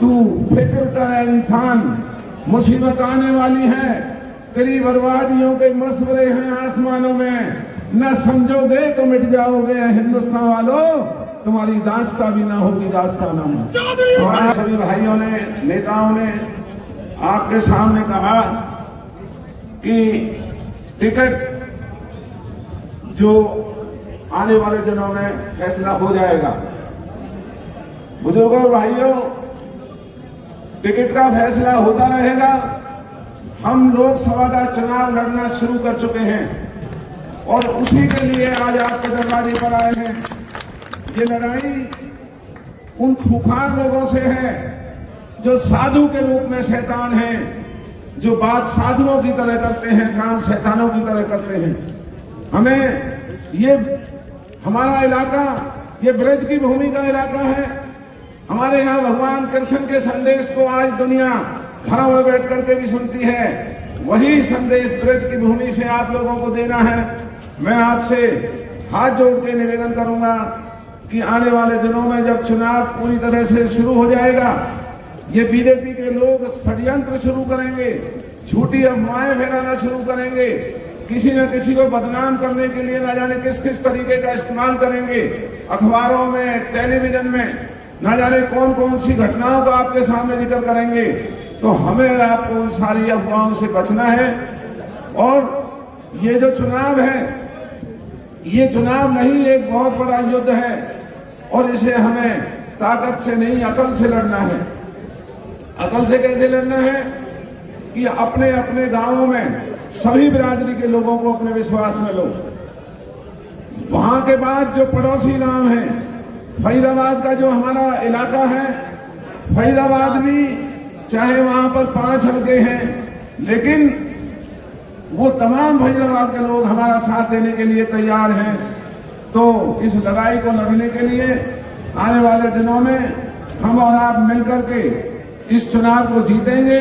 तू फिक्र कर इंसान, मुसीबत आने वाली है, तेरी बर्बादियों के मशवरे हैं आसमानों में, न समझोगे तो मिट जाओगे हिंदुस्तान वालों, तुम्हारी दास्ता भी ना होगी दास्ताना में। हमारे सभी भाइयों ने, नेताओं ने आपके सामने कहा कि टिकट जो आने वाले दिनों में फैसला हो जाएगा। बुजुर्गों और भाइयों, टिकट का फैसला होता रहेगा। हम लोकसभा का चुनाव लड़ना शुरू कर चुके हैं और उसी के लिए आज आपके दरवाजे पर आए हैं। ये लड़ाई उन खूंखार लोगों से है जो साधु के रूप में शैतान हैं, जो बात साधुओं की तरह करते हैं, काम शैतानों की तरह करते हैं। हमें ये हमारा इलाका, ये ब्रज की भूमि का इलाका है। हमारे यहाँ भगवान कृष्ण के संदेश को आज दुनिया घरों में बैठ करके भी सुनती है। वही संदेश ब्रज की भूमि से आप लोगों को देना है। मैं आपसे हाथ जोड़ के निवेदन करूंगा कि आने वाले दिनों में जब चुनाव पूरी तरह से शुरू हो जाएगा, ये बीजेपी के लोग षड्यंत्र शुरू करेंगे, झूठी अफवाहें फैलाना शुरू करेंगे, किसी न किसी को बदनाम करने के लिए न जाने किस किस तरीके का इस्तेमाल करेंगे। अखबारों में, टेलीविजन में न जाने कौन कौन सी घटनाओं का आपके सामने जिक्र करेंगे। तो हमें और आपको उन सारी अफवाहों से बचना है। और ये जो चुनाव है, ये चुनाव नहीं, एक बहुत बड़ा युद्ध है और इसे हमें ताकत से नहीं, अकल से लड़ना है। अकल से कैसे लड़ना है कि अपने अपने गांवों में सभी बिरादरी के लोगों को अपने विश्वास में लो। वहां के बाद जो पड़ोसी गांव हैं, फरीदाबाद का जो हमारा इलाका है, फरीदाबाद भी चाहे वहां पर 5 हल्के हैं, लेकिन वो तमाम फरीदाबाद के लोग हमारा साथ देने के लिए तैयार हैं। तो इस लड़ाई को लड़ने के लिए आने वाले दिनों में हम और आप मिलकर के इस चुनाव को जीतेंगे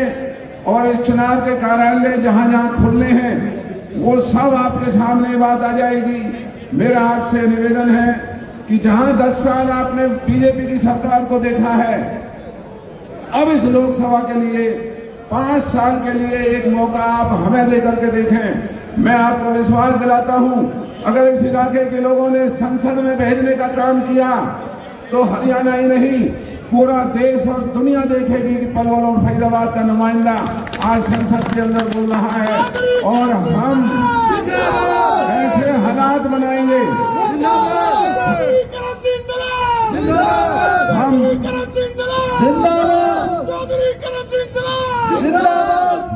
और इस चुनाव के कार्यालय जहां जहां खुलने हैं वो सब आपके सामने बात आ जाएगी। मेरा आपसे निवेदन है कि जहां 10 साल आपने बीजेपी की सरकार को देखा है, अब इस लोकसभा के लिए 5 साल के लिए एक मौका आप हमें देकर के देखें। मैं आपको विश्वास दिलाता हूं, अगर इस इलाके के लोगों ने संसद में भेजने का काम किया तो हरियाणा ही नहीं, पूरा देश और दुनिया देखेगी कि पलवल और फरीदाबाद का नुमाइंदा आज संसद के अंदर बोल रहा है। और हम ऐसे हालात बनाएंगे,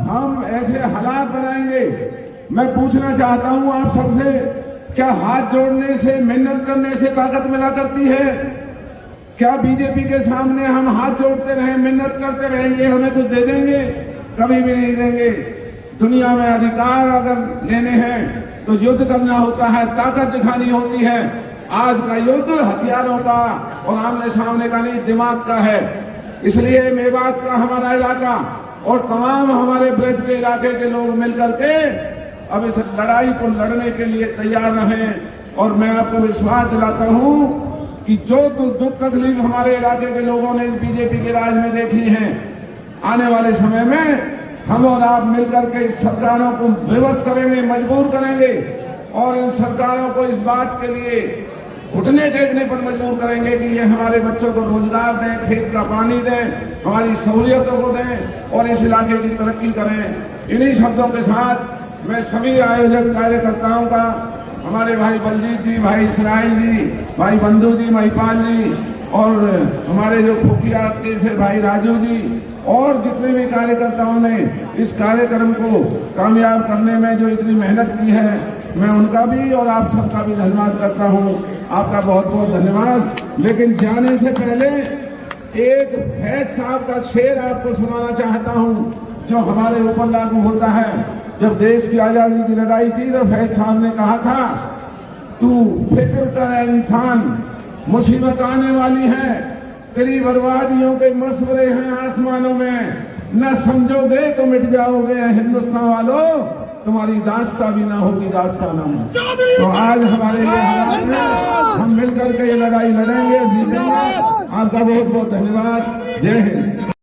हम ऐसे हालात बनाएंगे। मैं पूछना चाहता हूं आप सबसे, क्या हाथ जोड़ने से, मिन्नत करने से ताकत मिला करती है? क्या बीजेपी के सामने हम हाथ जोड़ते रहे, मिन्नत करते रहे, ये हमें कुछ दे देंगे? कभी भी नहीं देंगे। दुनिया में अधिकार अगर लेने हैं तो युद्ध करना होता है, ताकत दिखानी होती है। आज का युद्ध हथियारों का और आमने सामने का नहीं, दिमाग का है। इसलिए मेवात का हमारा इलाका और तमाम हमारे ब्रज के इलाके के लोग मिलकर के अब इस लड़ाई को लड़ने के लिए तैयार रहें। और मैं आपको विश्वास दिलाता हूं कि जो दुख तकलीफ हमारे इलाके के लोगों ने बीजेपी के राज में देखी है, आने वाले समय में हम और आप मिलकर के इस सरकारों को विवश करेंगे, मजबूर करेंगे और इन सरकारों को इस बात के लिए घुटने टेकने पर मजबूर करेंगे कि ये हमारे बच्चों को रोजगार दें, खेत का पानी दें, हमारी सहूलियतों को दें और इस इलाके की तरक्की करें। इन्हीं शब्दों के साथ मैं सभी आयोजक कार्यकर्ताओं का, हमारे भाई बलजीत जी, भाई इसराइल जी, भाई बंधु जी, महिपाल जी और हमारे जो खुफिया के से भाई राजू जी और जितने भी कार्यकर्ताओं ने इस कार्यक्रम को कामयाब करने में जो इतनी मेहनत की है, मैं उनका भी और आप सबका भी धन्यवाद करता हूं। आपका बहुत बहुत धन्यवाद। लेकिन जाने से पहले एक फैज साहब का शेर आपको सुनाना चाहता हूं जो हमारे ऊपर लागू होता है। जब देश की आजादी की लड़ाई थी तो फैज साहब ने कहा था, तू फिक्र कर इंसान, मुसीबत आने वाली है, तेरी बर्बादियों के मशवरे हैं आसमानों में, न समझोगे तो मिट जाओगे हिंदुस्तान वालों, तुम्हारी दास्ता भी ना होगी दास्ताना में। तो आज हमारे लिए हालात में हम मिलकर के ये लड़ाई लड़ेंगे, जीतेंगे। आपका बहुत बहुत धन्यवाद। जय हिंद।